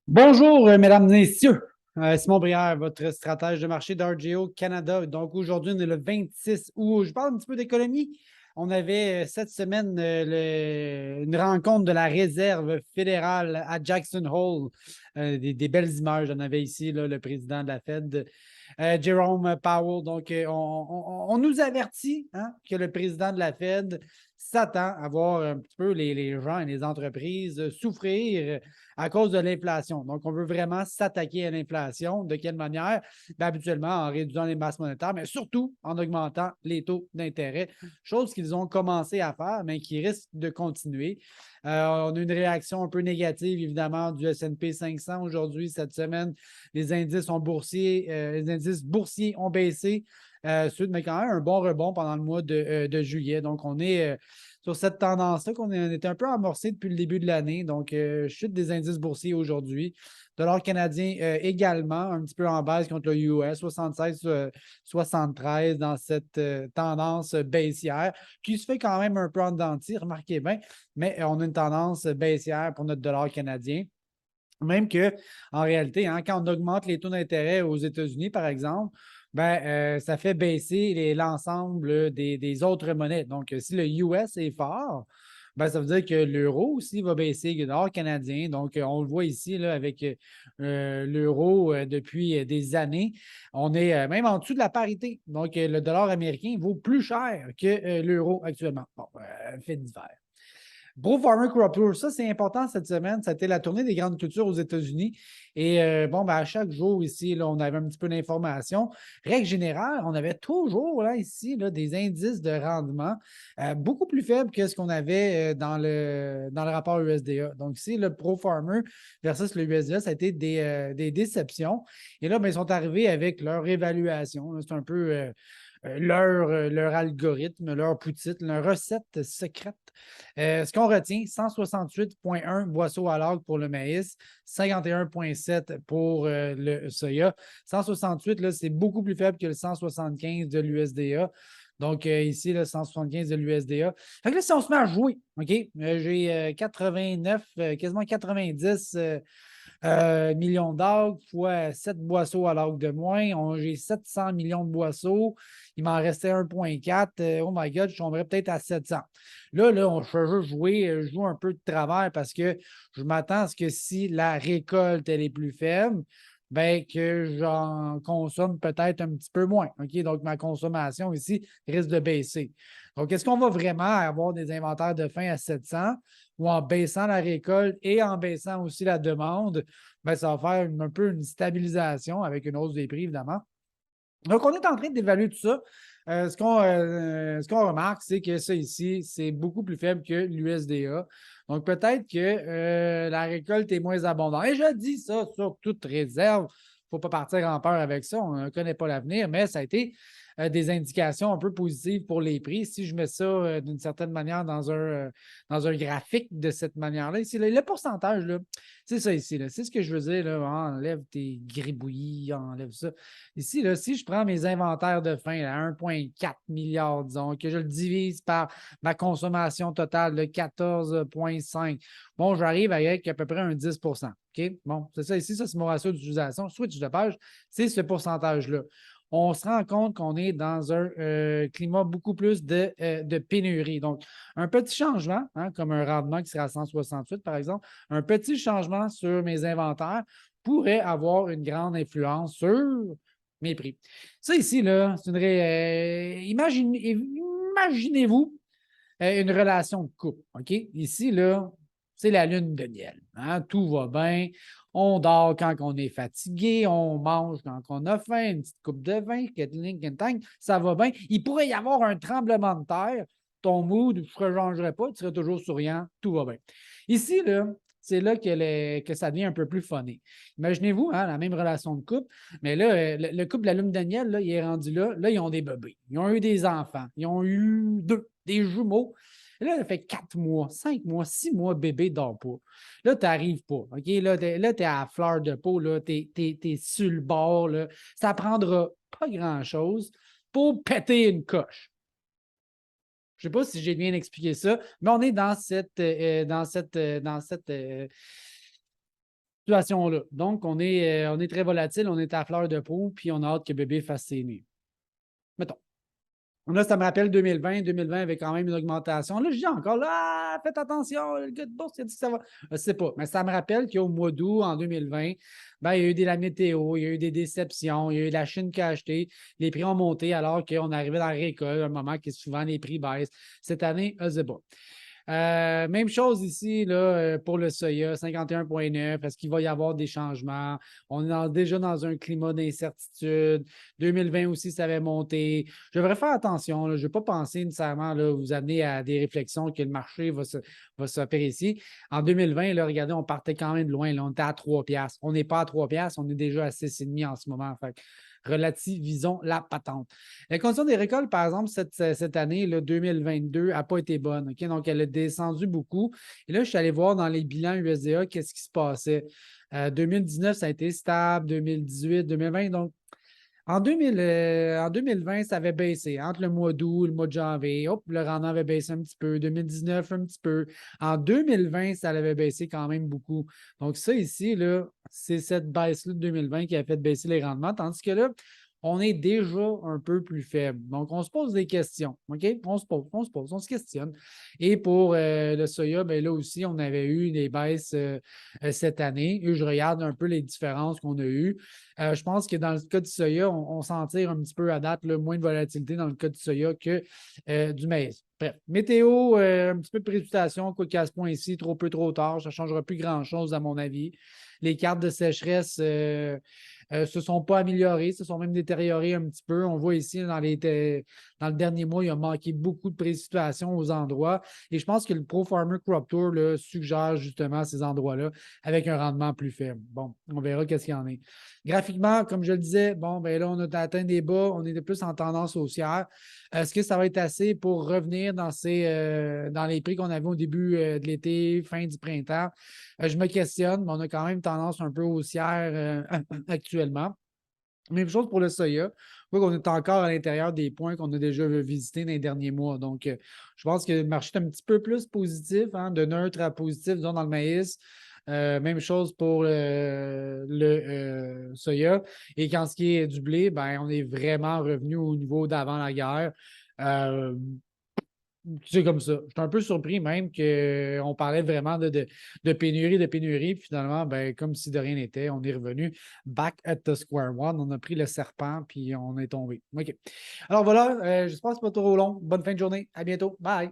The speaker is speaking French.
Bonjour, mesdames et messieurs. Simon Brière, votre stratège de marché d'RGO Canada. Donc, aujourd'hui, on est le 26 août. Je parle un petit peu d'économie. On avait cette semaine une rencontre de la réserve fédérale à Jackson Hole. Des belles images. On avait ici là, le président de la Fed, Jerome Powell. Donc, on nous avertit hein, que le président de la Fed s'attend à voir un petit peu les gens et les entreprises souffrir à cause de l'inflation. Donc, on veut vraiment s'attaquer à l'inflation. De quelle manière? Bien, habituellement, en réduisant les masses monétaires, mais surtout en augmentant les taux d'intérêt, chose qu'ils ont commencé à faire, mais qui risquent de continuer. On a une réaction un peu négative, évidemment, du S&P 500 aujourd'hui, cette semaine. Les indices boursiers ont baissé, mais quand même un bon rebond pendant le mois de juillet. Donc, on est sur cette tendance-là qu'on était un peu amorcé depuis le début de l'année. Donc, chute des indices boursiers aujourd'hui. Dollar canadien également, un petit peu en baisse contre le US, 76-73 dans cette tendance baissière qui se fait quand même un peu en dents de scie, remarquez bien, mais on a une tendance baissière pour notre dollar canadien. Même que, en réalité, hein, quand on augmente les taux d'intérêt aux États-Unis, par exemple, ça fait baisser l'ensemble des autres monnaies. Donc, si le US est fort, ça veut dire que l'euro aussi va baisser, le dollar canadien. Donc, on le voit ici là, avec l'euro depuis des années. On est même en dessous de la parité. Donc, le dollar américain vaut plus cher que l'euro actuellement. Bon, fait divers. Bro Farmer Crop Tour, ça c'est important cette semaine. Ça a été la tournée des grandes cultures aux États-Unis. Et à chaque jour ici, là, on avait un petit peu d'informations. Règle générale, on avait toujours là, ici là, des indices de rendement beaucoup plus faibles que ce qu'on avait dans le rapport USDA. Donc ici, le Pro Farmer versus le USDA, ça a été des déceptions. Et là, ils sont arrivés avec leur évaluation. C'est un peu leur algorithme, leur poutite, leur recette secrète. Ce qu'on retient, 168,1 boisseaux à l'orgue pour le maïs, 51,7 pour le soya. 168, là, c'est beaucoup plus faible que le 175 de l'USDA. Donc, ici, le 175 de l'USDA. Fait que là, si on se met à jouer, OK, j'ai 89, quasiment 90 millions d'algues fois 7 boisseaux à l'orgue de moins. J'ai 700 millions de boisseaux. Il m'en restait 1,4. Oh my God, je tomberais peut-être à 700. Là, on peut juste jouer, je joue un peu de travers parce que je m'attends à ce que si la récolte elle est plus faible, que j'en consomme peut-être un petit peu moins. OK? Donc, ma consommation ici risque de baisser. Donc, est-ce qu'on va vraiment avoir des inventaires de fin à 700 ou en baissant la récolte et en baissant aussi la demande, ça va faire un peu une stabilisation avec une hausse des prix, évidemment. Donc, on est en train d'évaluer tout ça. Ce qu'on remarque, c'est que ça ici, c'est beaucoup plus faible que l'USDA. Donc, peut-être que la récolte est moins abondante. Et je dis ça sur toute réserve. Il ne faut pas partir en peur avec ça. On ne connaît pas l'avenir, mais ça a été des indications un peu positives pour les prix. Si je mets ça d'une certaine manière dans un graphique de cette manière-là, ici, le pourcentage, là, c'est ça ici. C'est ce que je veux dire. Là, enlève tes gribouillis, enlève ça. Ici, là, si je prends mes inventaires de fin à 1,4 milliard, disons, que je le divise par ma consommation totale de 14,5, bon, j'arrive avec à peu près un 10 OK? Bon, c'est ça ici, ça c'est mon ratio d'utilisation. Switch de page, c'est ce pourcentage-là. On se rend compte qu'on est dans un climat beaucoup plus de pénurie. Donc, un petit changement, hein, comme un rendement qui sera à 168, par exemple, un petit changement sur mes inventaires pourrait avoir une grande influence sur mes prix. Ça ici, là, c'est imaginez-vous une relation de couple. OK? Ici, là, c'est la lune de miel. Hein? Tout va bien. On dort quand on est fatigué, on mange quand on a faim, une petite coupe de vin, ça va bien. Il pourrait y avoir un tremblement de terre. Ton mood, je ne changerais pas, tu serais toujours souriant, tout va bien. Ici, là, c'est là que ça devient un peu plus funny. Imaginez-vous, hein, la même relation de couple, mais là, le couple de la lune de miel, là, il est rendu là. Là, ils ont des bébés. Ils ont eu des enfants. Ils ont eu des jumeaux. Et là, ça fait 4 mois, 5 mois, 6 mois, bébé dort pas. Là, tu n'arrives pas. OK? Là, tu es à fleur de peau. Tu es sur le bord. Là. Ça prendra pas grand-chose pour péter une coche. Je ne sais pas si j'ai bien expliqué ça, mais on est dans cette situation-là. Donc, on est très volatile, on est à fleur de peau, puis on a hâte que bébé fasse ses nuits. Mettons. Là, ça me rappelle 2020. 2020 avait quand même une augmentation. Là, je dis encore, là, faites attention, le gars de bourse, il a dit que ça va. Je ne sais pas. Mais ça me rappelle qu'au mois d'août, en 2020, ben, il y a eu de la météo, il y a eu des déceptions, il y a eu la Chine qui a acheté, les prix ont monté alors qu'on arrivait dans la récolte, un moment qui souvent les prix baissent. Cette année, je ne sais pas. Même chose ici là, pour le soya, 51,9. Est-ce qu'il va y avoir des changements? On est déjà dans un climat d'incertitude. 2020 aussi, ça avait monté. Je devrais faire attention. Là. Je ne vais pas penser nécessairement là, vous amener à des réflexions que le marché va s'opérer ici. En 2020, là, regardez, on partait quand même de loin. Là. On était à 3 piastres. On n'est pas à 3 piastres, on est déjà à 6,5 en ce moment. Fait relativisons la patente. La condition des récoltes, par exemple, cette année, là, 2022, n'a pas été bonne. Okay? Donc, elle a descendu beaucoup. Et là, je suis allé voir dans les bilans USDA qu'est-ce qui se passait. 2019, ça a été stable. 2018, 2020. Donc, en 2020, ça avait baissé. Entre le mois d'août et le mois de janvier, hop, le rendement avait baissé un petit peu. 2019, un petit peu. En 2020, ça avait baissé quand même beaucoup. Donc, ça ici, là, c'est cette baisse-là de 2020 qui a fait baisser les rendements. Tandis que là, on est déjà un peu plus faible. Donc, on se pose des questions. OK? On se questionne. Et pour le soya, bien là aussi, on avait eu des baisses cette année. Et je regarde un peu les différences qu'on a eues. Je pense que dans le cas du soya, on s'en tire un petit peu à date, là, moins de volatilité dans le cas du soya que du maïs. Bref, météo, un petit peu de précipitation, quoi qu'à ce point ici, trop peu, trop tard, ça ne changera plus grand-chose à mon avis. Les cartes de sécheresse se sont pas améliorées, se sont même détériorées un petit peu. On voit ici dans le dernier mois, il a manqué beaucoup de précipitation aux endroits. Et je pense que le Pro Farmer Crop Tour là, suggère justement ces endroits-là avec un rendement plus faible. Bon, on verra qu'est-ce qu'il y en a. Graphiquement, comme je le disais, bon, ben là, on a atteint des bas, on est de plus en tendance haussière. Est-ce que ça va être assez pour revenir dans les prix qu'on avait au début de l'été, fin du printemps? Je me questionne, mais on a quand même tendance un peu haussière actuellement. Même chose pour le soya. On est encore à l'intérieur des points qu'on a déjà visités dans les derniers mois. Donc, je pense que le marché est un petit peu plus positif, hein, de neutre à positif, disons, dans le maïs. Même chose pour le soya. Et quand ce qui est du blé, ben, on est vraiment revenu au niveau d'avant la guerre. C'est comme ça. Je suis un peu surpris même qu'on parlait vraiment de pénurie, puis finalement, ben, comme si de rien n'était, on est revenu back at the square one. On a pris le serpent, puis on est tombé. OK. Alors voilà, j'espère que ce n'est pas trop long. Bonne fin de journée. À bientôt. Bye.